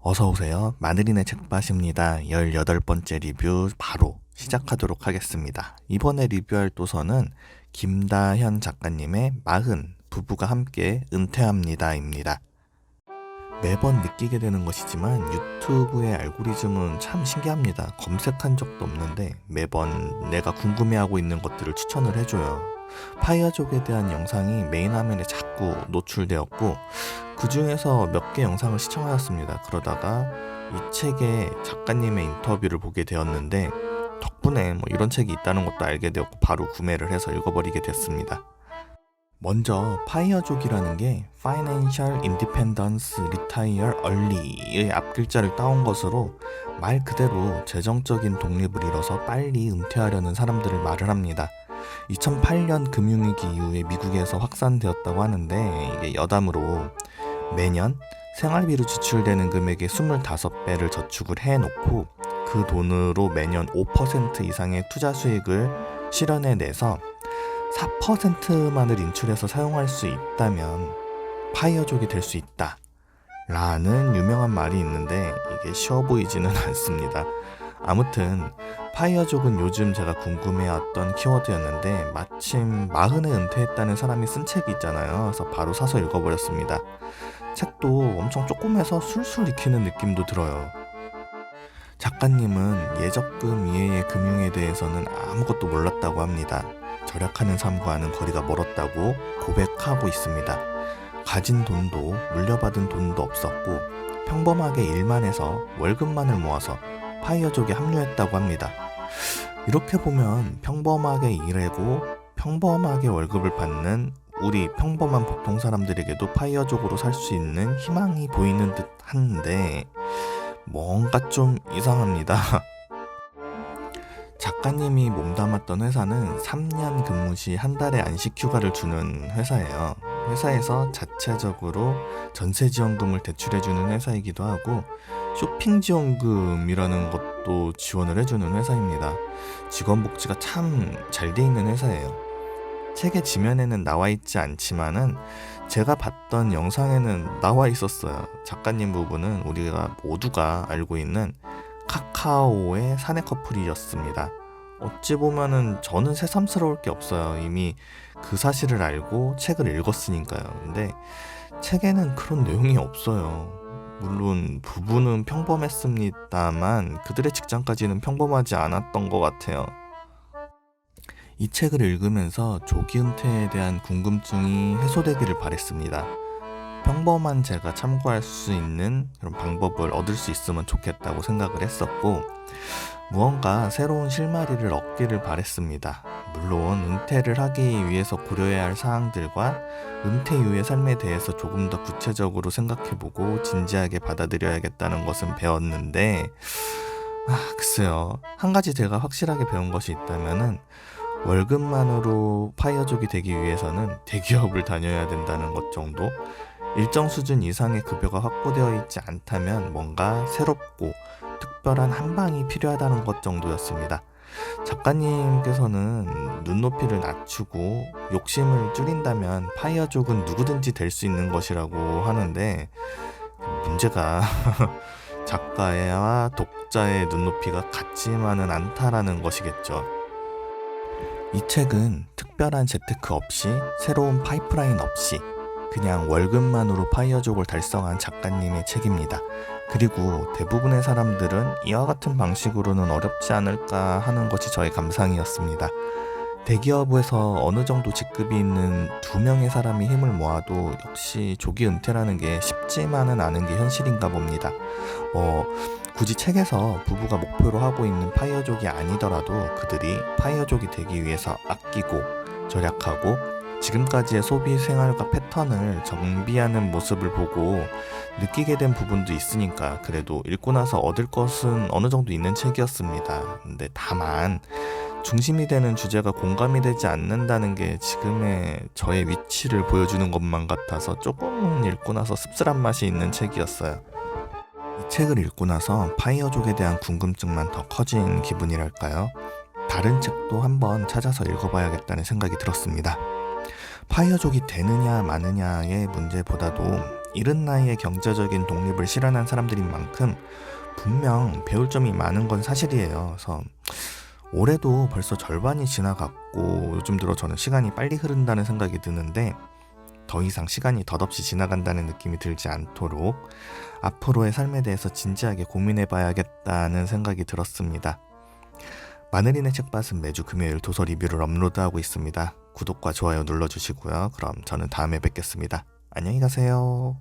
어서오세요. 마늘이네 책밭입니다. 18번째 리뷰 바로 시작하도록 하겠습니다. 이번에 리뷰할 도서는 김다현 작가님의 40 부부가 함께 은퇴합니다입니다. 매번 느끼게 되는 것이지만 유튜브의 알고리즘은 참 신기합니다. 검색한 적도 없는데 매번 내가 궁금해하고 있는 것들을 추천을 해줘요. 파이어족에 대한 영상이 메인 화면에 자꾸 노출되었고 그 중에서 몇 개 영상을 시청하였습니다. 그러다가 이 책의 작가님의 인터뷰를 보게 되었는데 덕분에 이런 책이 있다는 것도 알게 되었고 바로 구매를 해서 읽어버리게 됐습니다. 먼저 파이어족이라는 게 Financial Independence Retire Early의 앞글자를 따온 것으로 말 그대로 재정적인 독립을 이뤄서 빨리 은퇴하려는 사람들을 말을 합니다. 2008년 금융위기 이후에 미국에서 확산되었다고 하는데 이게 여담으로 매년 생활비로 지출되는 금액의 25배를 저축을 해놓고 그 돈으로 매년 5% 이상의 투자 수익을 실현해내서 4%만을 인출해서 사용할 수 있다면 파이어족이 될 수 있다 라는 유명한 말이 있는데 이게 쉬워 보이지는 않습니다. 아무튼 파이어족은 요즘 제가 궁금해왔던 키워드였는데 마침 40에 은퇴했다는 사람이 쓴 책이 있잖아요. 그래서 바로 사서 읽어버렸습니다. 책도 엄청 조그매서 술술 익히는 느낌도 들어요. 작가님은 예적금 이외의 금융에 대해서는 아무것도 몰랐다고 합니다. 절약하는 삶과는 거리가 멀었다고 고백하고 있습니다. 가진 돈도 물려받은 돈도 없었고 평범하게 일만 해서 월급만을 모아서 파이어족에 합류했다고 합니다. 이렇게 보면 평범하게 일하고 평범하게 월급을 받는 우리 평범한 보통 사람들에게도 파이어족으로 살 수 있는 희망이 보이는 듯 한데 뭔가 좀 이상합니다. 작가님이 몸담았던 회사는 3년 근무 시 한 달에 안식 휴가를 주는 회사예요. 회사에서 자체적으로 전세 지원금을 대출해주는 회사이기도 하고 쇼핑 지원금이라는 것도 지원을 해주는 회사입니다. 직원 복지가 참 잘 돼 있는 회사예요. 책의 지면에는 나와 있지 않지만은 제가 봤던 영상에는 나와 있었어요. 작가님 부부는 우리가 모두가 알고 있는 카카오의 사내 커플이었습니다. 어찌 보면은 저는 새삼스러울 게 없어요. 이미 그 사실을 알고 책을 읽었으니까요. 근데 책에는 그런 내용이 없어요. 물론 부부는 평범했습니다만 그들의 직장까지는 평범하지 않았던 것 같아요. 이 책을 읽으면서 조기 은퇴에 대한 궁금증이 해소되기를 바랬습니다. 평범한 제가 참고할 수 있는 그런 방법을 얻을 수 있으면 좋겠다고 생각을 했었고 무언가 새로운 실마리를 얻기를 바랬습니다. 물론 은퇴를 하기 위해서 고려해야 할 사항들과 은퇴 이후의 삶에 대해서 조금 더 구체적으로 생각해보고 진지하게 받아들여야겠다는 것은 배웠는데 글쎄요. 한 가지 제가 확실하게 배운 것이 있다면은 월급만으로 파이어족이 되기 위해서는 대기업을 다녀야 된다는 것 정도? 일정 수준 이상의 급여가 확보되어 있지 않다면 뭔가 새롭고 특별한 한방이 필요하다는 것 정도였습니다. 작가님께서는 눈높이를 낮추고 욕심을 줄인다면 파이어족은 누구든지 될 수 있는 것이라고 하는데 문제가 작가와 독자의 눈높이가 같지만은 않다라는 것이겠죠. 이 책은 특별한 재테크 없이 새로운 파이프라인 없이 그냥 월급만으로 파이어족을 달성한 작가님의 책입니다. 그리고 대부분의 사람들은 이와 같은 방식으로는 어렵지 않을까 하는 것이 저의 감상이었습니다. 대기업에서 어느 정도 직급이 있는 2명의 사람이 힘을 모아도 역시 조기 은퇴라는 게 쉽지만은 않은 게 현실인가 봅니다. 굳이 책에서 부부가 목표로 하고 있는 파이어족이 아니더라도 그들이 파이어족이 되기 위해서 아끼고 절약하고 지금까지의 소비 생활과 패턴을 정비하는 모습을 보고 느끼게 된 부분도 있으니까 그래도 읽고 나서 얻을 것은 어느 정도 있는 책이었습니다. 근데 다만 중심이 되는 주제가 공감이 되지 않는다는 게 지금의 저의 위치를 보여주는 것만 같아서 조금은 읽고 나서 씁쓸한 맛이 있는 책이었어요. 이 책을 읽고 나서 파이어족에 대한 궁금증만 더 커진 기분이랄까요? 다른 책도 한번 찾아서 읽어봐야겠다는 생각이 들었습니다. 파이어족이 되느냐 마느냐의 문제보다도 이른 나이에 경제적인 독립을 실현한 사람들인 만큼 분명 배울 점이 많은 건 사실이에요. 그래서 올해도 벌써 절반이 지나갔고 요즘 들어 저는 시간이 빨리 흐른다는 생각이 드는데 더 이상 시간이 덧없이 지나간다는 느낌이 들지 않도록 앞으로의 삶에 대해서 진지하게 고민해봐야겠다는 생각이 들었습니다. 마늘이네 책밭은 매주 금요일 도서 리뷰를 업로드하고 있습니다. 구독과 좋아요 눌러주시고요. 그럼 저는 다음에 뵙겠습니다. 안녕히 가세요.